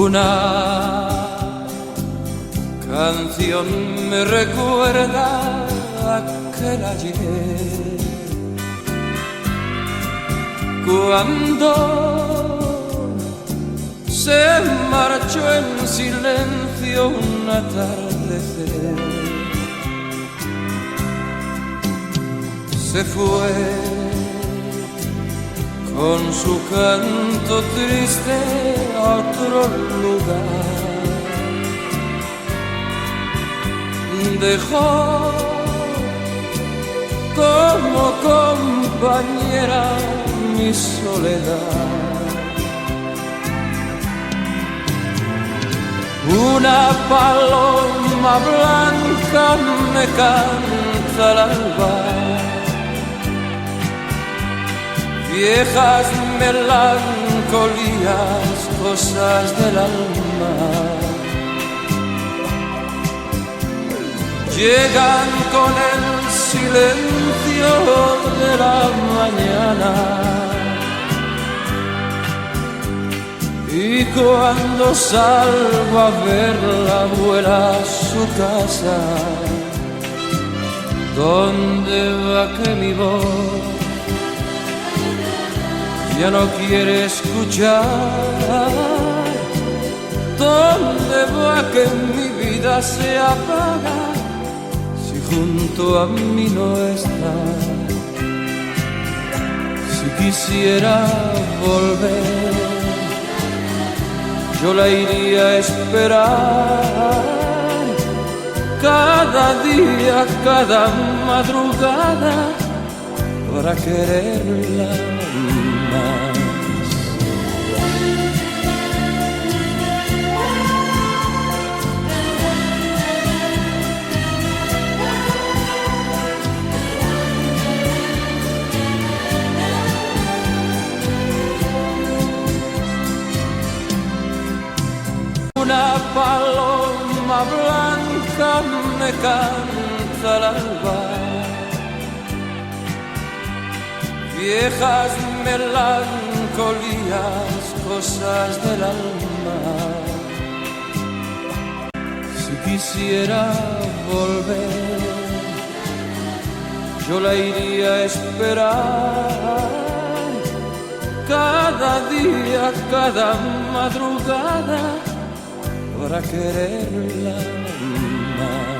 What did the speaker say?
Una canción me recuerda aquel ayer, cuando se marchó en silencio un atardecer. Se fue con su canto triste a otro lugar. Dejó como compañera mi soledad. Una paloma blanca me canta al alba, viejas melancolías, cosas del alma, llegan con el silencio de la mañana. Y cuando salgo a verla vuela a su casa, ¿dónde va que mi voz ya no quiere escuchar? ¿Dónde va que mi vida se apaga si junto a mí no está? Si quisiera volver, yo la iría a esperar cada día, cada madrugada, para quererla más. Una paloma blanca me canta al alba, viejas melancolías, cosas del alma. Si quisiera volver, yo la iría a esperar cada día, cada madrugada, para quererla más.